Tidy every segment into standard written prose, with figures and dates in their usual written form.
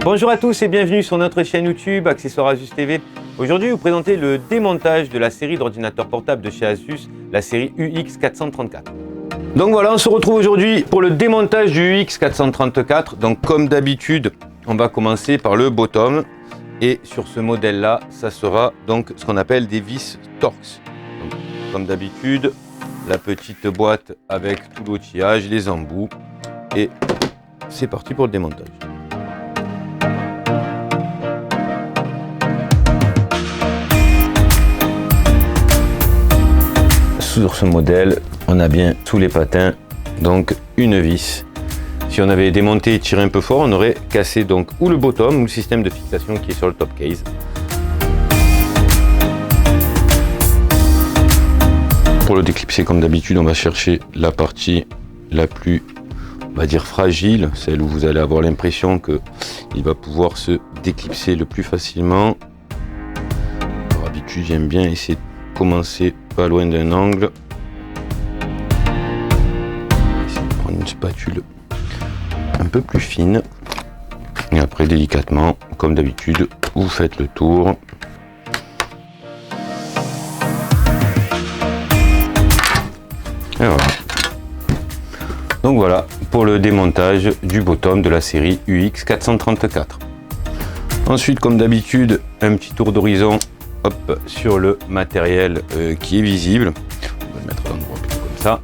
Bonjour à tous et bienvenue sur notre chaîne YouTube Accessoires Asus TV. Aujourd'hui, je vous présenter le démontage de la série d'ordinateurs portables de chez Asus, la série UX434. Donc voilà, on se retrouve aujourd'hui pour le démontage du UX434. Donc comme d'habitude, on va commencer par le bottom. Et sur ce modèle-là, ça sera donc ce qu'on appelle des vis Torx. Donc, comme d'habitude, la petite boîte avec tout l'outillage, les embouts. Et c'est parti pour le démontage. Sur ce modèle, on a bien sous les patins donc une vis. Si on avait démonté et tiré un peu fort, on aurait cassé donc ou le bottom ou le système de fixation qui est sur le top case. Pour le déclipser, comme d'habitude, on va chercher la partie la plus, on va dire, fragile, celle où vous allez avoir l'impression qu'il va pouvoir se déclipser le plus facilement. Par habitude, j'aime bien essayer de commencer pas loin d'un angle. Essayer de prendre une spatule un peu plus fine et après délicatement, comme d'habitude, vous faites le tour. Et voilà. Donc voilà pour le démontage du bottom de la série UX434. Ensuite, comme d'habitude, un petit tour d'horizon sur le matériel qui est visible. On va le mettre à l'endroit plutôt comme ça.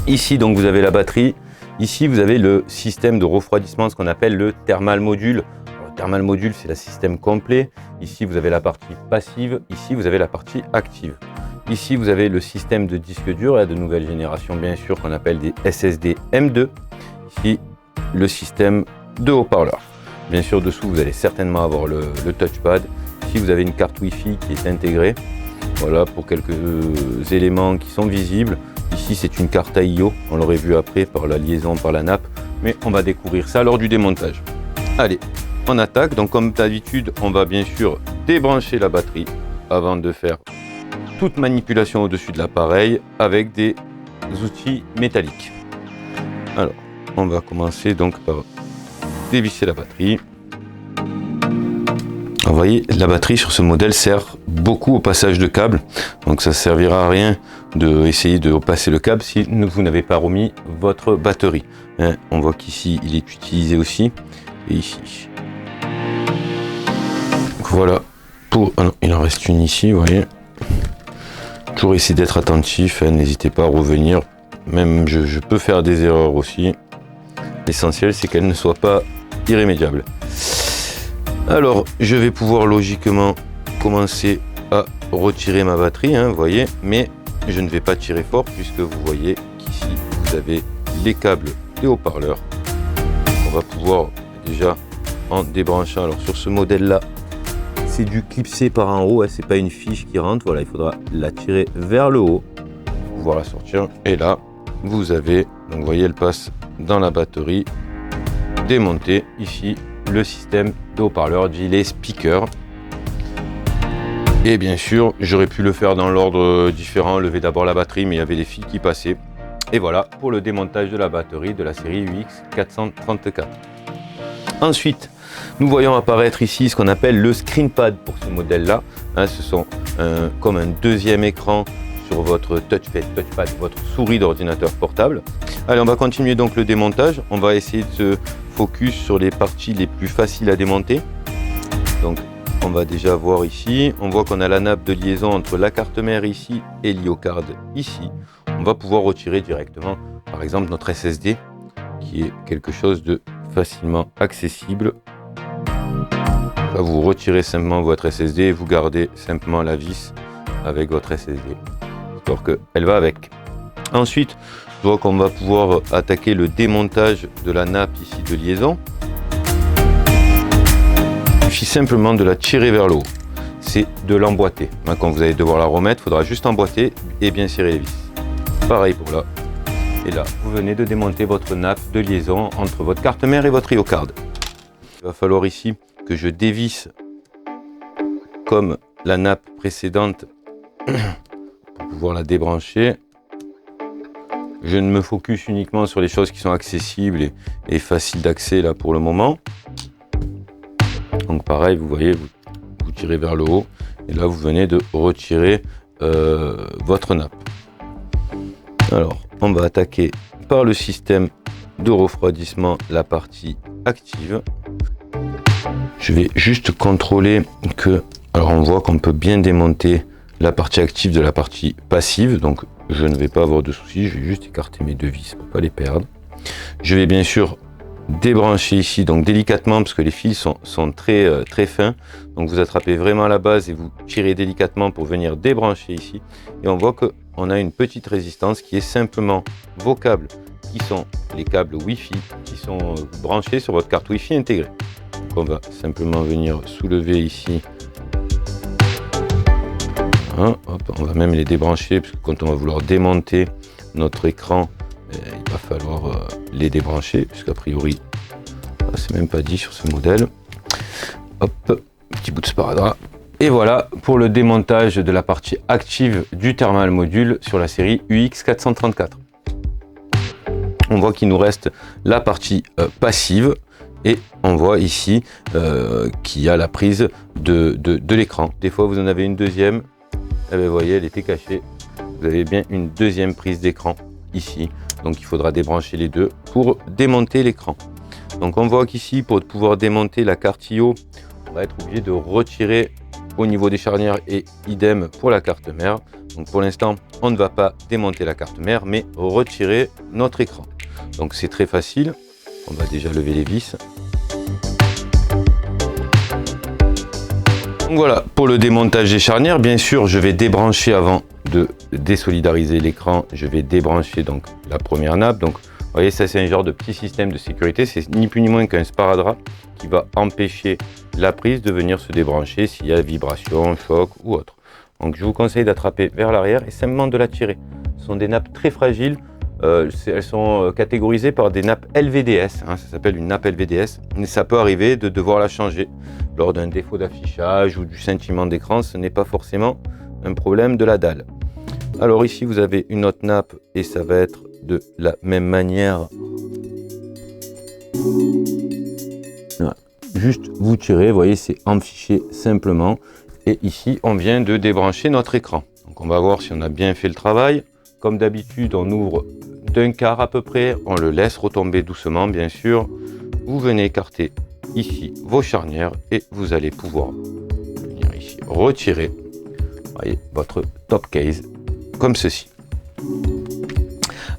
Ici, donc, vous avez la batterie. Ici, vous avez le système de refroidissement, ce qu'on appelle le thermal module. Alors, le thermal module, c'est le système complet. Ici, vous avez la partie passive. Ici, vous avez la partie active. Ici, vous avez le système de disque dur, de nouvelle génération, bien sûr, qu'on appelle des SSD M2. Ici, le système de haut-parleur. Bien sûr, dessous, vous allez certainement avoir le touchpad. Ici, vous avez une carte Wi-Fi qui est intégrée. Voilà, pour quelques éléments qui sont visibles. Ici, c'est une carte AIO, on l'aurait vu après par la liaison par la nappe, mais on va découvrir ça lors du démontage. Allez, on attaque. Donc comme d'habitude, on va bien sûr débrancher la batterie avant de faire toute manipulation au-dessus de l'appareil avec des outils métalliques. Alors, on va commencer donc par dévisser la batterie. Vous voyez, la batterie sur ce modèle sert beaucoup au passage de câbles, donc ça ne servira à rien d'essayer de passer le câble si vous n'avez pas remis votre batterie. On voit qu'ici il est utilisé aussi, et ici. Donc voilà, alors, il en reste une ici, vous voyez. Toujours essayer d'être attentif, n'hésitez pas à revenir, même je peux faire des erreurs aussi. L'essentiel c'est qu'elle ne soit pas irrémédiable. Alors, je vais pouvoir logiquement commencer à retirer ma batterie, vous voyez, mais je ne vais pas tirer fort puisque vous voyez qu'ici, vous avez les câbles et haut-parleurs. On va pouvoir déjà en débranchant. Alors, sur ce modèle-là, c'est du clipsé par en haut, c'est pas une fiche qui rentre. Voilà, il faudra la tirer vers le haut pour pouvoir la sortir. Et là, vous avez, donc vous voyez, elle passe dans la batterie, démontée ici. Le système de haut-parleur dit les speakers. Et bien sûr, j'aurais pu le faire dans l'ordre différent, lever d'abord la batterie, mais il y avait des fils qui passaient. Et voilà pour le démontage de la batterie de la série UX434. Ensuite, nous voyons apparaître ici ce qu'on appelle le screenpad pour ce modèle-là. Ce sont comme un deuxième écran sur votre touchpad, votre souris d'ordinateur portable. Allez, on va continuer donc le démontage. On va essayer de se focus sur les parties les plus faciles à démonter. Donc on va déjà voir ici, on voit qu'on a la nappe de liaison entre la carte mère ici et l'IO-card ici. On va pouvoir retirer directement par exemple notre SSD qui est quelque chose de facilement accessible. Là, vous retirez simplement votre SSD et vous gardez simplement la vis avec votre SSD histoire qu'elle va avec. Ensuite, je vois qu'on va pouvoir attaquer le démontage de la nappe ici de liaison. Il suffit simplement de la tirer vers le haut. C'est de l'emboîter. Quand vous allez devoir la remettre, il faudra juste emboîter et bien serrer les vis. Pareil pour là. Et là, vous venez de démonter votre nappe de liaison entre votre carte mère et votre IO-card. Il va falloir ici que je dévisse comme la nappe précédente pour pouvoir la débrancher. Je ne me focus uniquement sur les choses qui sont accessibles et faciles d'accès là pour le moment. Donc pareil, vous voyez, vous tirez vers le haut et là vous venez de retirer votre nappe. Alors on va attaquer par le système de refroidissement la partie active. Je vais juste contrôler que, alors on voit qu'on peut bien démonter la partie active de la partie passive, donc je ne vais pas avoir de soucis, je vais juste écarter mes deux vis pour pas les perdre. Je vais bien sûr débrancher ici, donc délicatement, parce que les fils sont très fins, donc vous attrapez vraiment la base et vous tirez délicatement pour venir débrancher ici, et on voit qu'on a une petite résistance qui est simplement vos câbles, qui sont les câbles Wi-Fi, qui sont branchés sur votre carte Wi-Fi intégrée. Donc on va simplement venir soulever ici. Hop, on va même les débrancher, parce que quand on va vouloir démonter notre écran, il va falloir les débrancher, puisqu'a priori, c'est même pas dit sur ce modèle. Hop, petit bout de sparadrap. Et voilà pour le démontage de la partie active du thermal module sur la série UX434. On voit qu'il nous reste la partie passive et on voit ici qu'il y a la prise de l'écran. Des fois vous en avez une deuxième, et vous voyez elle était cachée. Vous avez bien une deuxième prise d'écran ici. Donc il faudra débrancher les deux pour démonter l'écran. Donc on voit qu'ici pour pouvoir démonter la carte IO, on va être obligé de retirer au niveau des charnières et idem pour la carte mère. Donc pour l'instant on ne va pas démonter la carte mère mais retirer notre écran. Donc c'est très facile, on va déjà lever les vis. Donc voilà pour le démontage des charnières. Bien sûr je vais débrancher avant de désolidariser l'écran, je vais débrancher donc la première nappe. Donc vous voyez, ça c'est un genre de petit système de sécurité, c'est ni plus ni moins qu'un sparadrap qui va empêcher la prise de venir se débrancher s'il y a vibration, choc ou autre. Donc je vous conseille d'attraper vers l'arrière et simplement de la tirer. Ce sont des nappes très fragiles, elles sont catégorisées par des nappes LVDS, ça s'appelle une nappe LVDS, mais ça peut arriver de devoir la changer lors d'un défaut d'affichage ou du scintillement d'écran. Ce n'est pas forcément un problème de la dalle. Alors ici vous avez une autre nappe et ça va être de la même manière. Voilà. Juste vous tirez, vous voyez c'est enfiché simplement. Et ici on vient de débrancher notre écran. Donc on va voir si on a bien fait le travail. Comme d'habitude on ouvre d'un quart à peu près, on le laisse retomber doucement bien sûr. Vous venez écarter ici vos charnières et vous allez pouvoir venir ici retirer, voyez, votre top case comme ceci.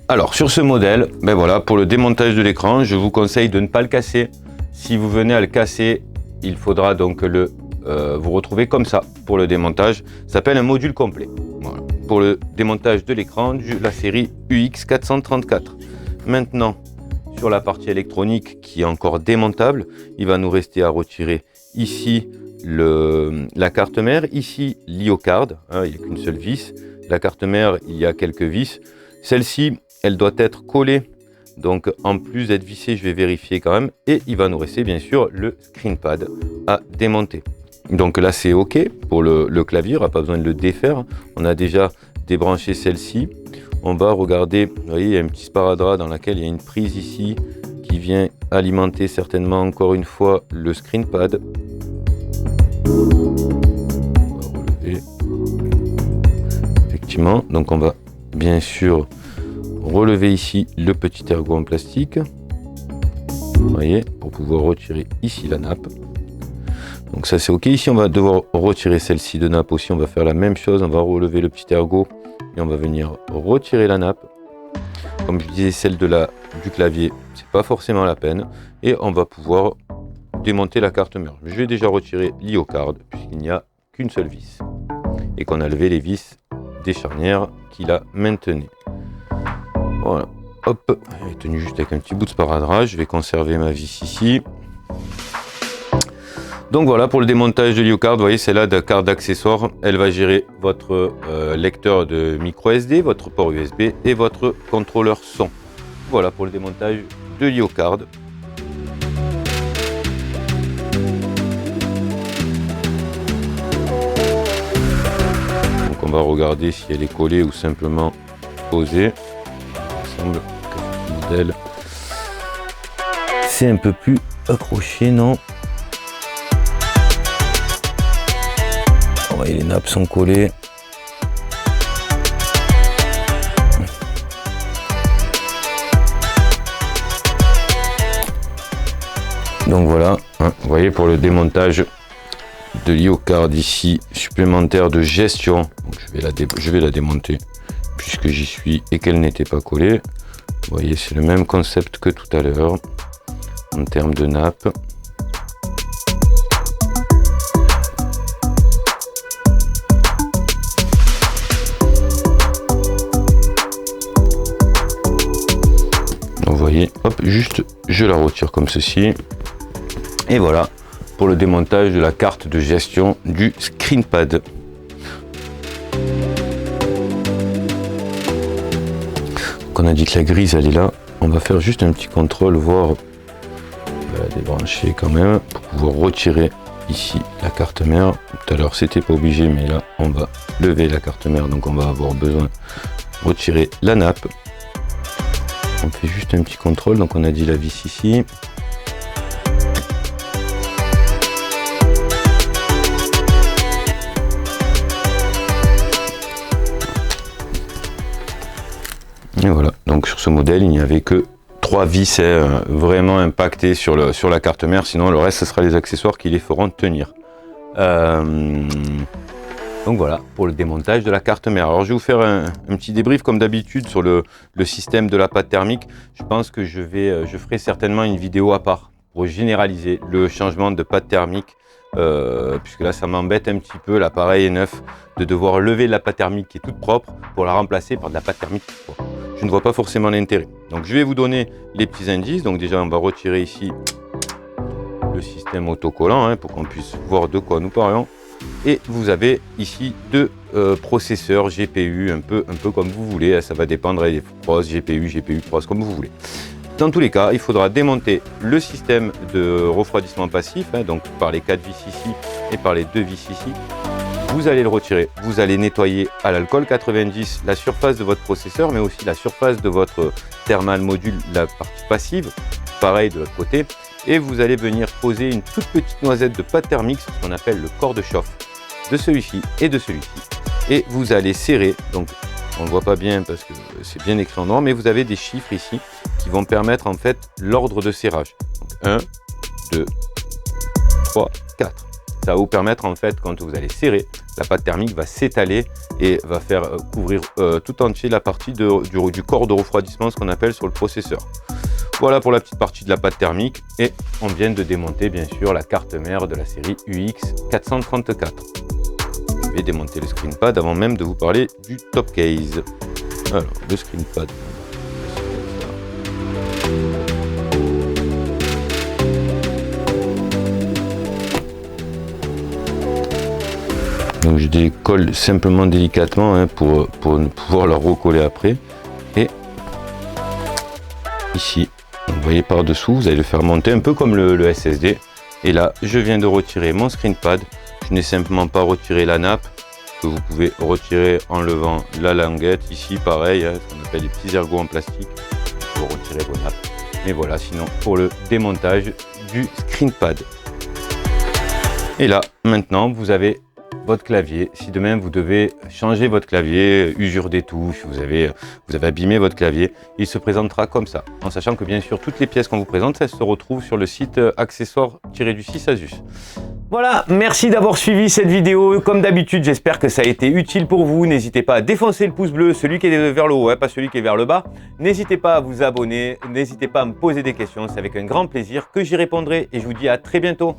Alors sur ce modèle, ben voilà, pour le démontage de l'écran, je vous conseille de ne pas le casser. Si vous venez à le casser, il faudra donc vous retrouver comme ça pour le démontage. Ça s'appelle un module complet. Voilà, pour le démontage de l'écran de la série UX434. Maintenant, sur la partie électronique qui est encore démontable, il va nous rester à retirer ici la carte mère, ici l'IO card, il n'y a qu'une seule vis. La carte mère, il y a quelques vis. Celle-ci, elle doit être collée. Donc, en plus d'être vissée, je vais vérifier quand même. Et il va nous rester, bien sûr, le screen pad à démonter. Donc là, c'est OK pour le clavier. On n'a pas besoin de le défaire. On a déjà débranché celle-ci. On va regarder, vous voyez, il y a un petit sparadrap dans lequel il y a une prise ici qui vient alimenter certainement encore une fois le screen pad. Donc on va bien sûr relever ici le petit ergot en plastique, vous voyez, pour pouvoir retirer ici la nappe. Donc ça c'est OK. Ici on va devoir retirer celle-ci de nappe aussi. On va faire la même chose, on va relever le petit ergot et on va venir retirer la nappe. Comme je disais, celle du clavier, c'est pas forcément la peine. Et on va pouvoir démonter la carte mère. Je vais déjà retirer l'IO card puisqu'il n'y a qu'une seule vis et qu'on a levé les vis des charnières qui la maintenaient. Voilà, hop, elle est tenue juste avec un petit bout de sparadrap. Je vais conserver ma vis ici. Donc voilà pour le démontage de l'IO card. Vous voyez, c'est là de carte d'accessoires. Elle va gérer votre lecteur de micro SD, votre port USB et votre contrôleur son. Voilà pour le démontage de l'IO card. On va regarder si elle est collée ou simplement posée. Il semble que ce modèle c'est un peu plus accroché, non? voyez, les nappes sont collées. Donc voilà, hein, vous voyez, pour le démontage de l'iocard ici, supplémentaire de gestion. Donc je vais la démonter puisque j'y suis et qu'elle n'était pas collée. Vous voyez, c'est le même concept que tout à l'heure en termes de nappe. Donc vous voyez, hop, juste je la retire comme ceci. Et voilà pour le démontage de la carte de gestion du ScreenPad. On a dit que la grise elle est là, on va faire juste un petit contrôle, voir, on va la débrancher quand même pour pouvoir retirer ici la carte mère. Tout à l'heure c'était pas obligé, mais là on va lever la carte mère, donc on va avoir besoin de retirer la nappe. On fait juste un petit contrôle, donc on a dit la vis ici. Et voilà, donc sur ce modèle, il n'y avait que 3 vis vraiment impactées sur la carte mère, sinon le reste, ce sera les accessoires qui les feront tenir. Donc voilà, pour le démontage de la carte mère. Alors je vais vous faire un petit débrief comme d'habitude sur le système de la pâte thermique. Je pense que je ferai certainement une vidéo à part pour généraliser le changement de pâte thermique, puisque là ça m'embête un petit peu, l'appareil est neuf, de devoir lever la pâte thermique qui est toute propre pour la remplacer par de la pâte thermique toute propre. Je ne vois pas forcément l'intérêt. Donc je vais vous donner les petits indices. Donc déjà on va retirer ici le système autocollant, hein, pour qu'on puisse voir de quoi nous parlons. Et vous avez ici 2 processeurs GPU, un peu comme vous voulez, ça va dépendre des pros, GPU pros, comme vous voulez. Dans tous les cas, il faudra démonter le système de refroidissement passif, hein, donc par les 4 vis ici et par les 2 vis ici. Vous allez le retirer, vous allez nettoyer à l'alcool 90 la surface de votre processeur, mais aussi la surface de votre thermal module, la partie passive, pareil de l'autre côté. Et vous allez venir poser une toute petite noisette de pâte thermique sur ce qu'on appelle le corps de chauffe de celui-ci et de celui-ci. Et vous allez serrer, donc on ne le voit pas bien parce que c'est bien écrit en noir, mais vous avez des chiffres ici qui vont permettre en fait l'ordre de serrage. Donc 1, 2, 3, 4. Ça va vous permettre en fait, quand vous allez serrer, la pâte thermique va s'étaler et va faire couvrir tout entier la partie du corps de refroidissement, ce qu'on appelle sur le processeur. Voilà pour la petite partie de la pâte thermique, et on vient de démonter bien sûr la carte mère de la série UX434. Je vais démonter le ScreenPad avant même de vous parler du top case. Alors, le ScreenPad. Donc je décolle simplement délicatement, hein, pour pouvoir le recoller après. Et ici, vous voyez par dessous, vous allez le faire monter un peu comme le SSD. Et là, je viens de retirer mon ScreenPad. Je n'ai simplement pas retiré la nappe, que vous pouvez retirer en levant la languette. Ici, pareil, hein, ce qu'on appelle les petits ergots en plastique pour retirer vos nappes. Mais voilà, sinon pour le démontage du ScreenPad. Et là, maintenant, vous avez votre clavier. Si demain vous devez changer votre clavier, usure des touches, vous avez abîmé votre clavier, il se présentera comme ça, en sachant que bien sûr toutes les pièces qu'on vous présente, elles se retrouvent sur le site accessoires-du-6 Asus. Voilà, merci d'avoir suivi cette vidéo. Comme d'habitude, j'espère que ça a été utile pour vous. N'hésitez pas à défoncer le pouce bleu, celui qui est vers le haut, hein, pas celui qui est vers le bas. N'hésitez pas à vous abonner, n'hésitez pas à me poser des questions, c'est avec un grand plaisir que j'y répondrai, et je vous dis à très bientôt.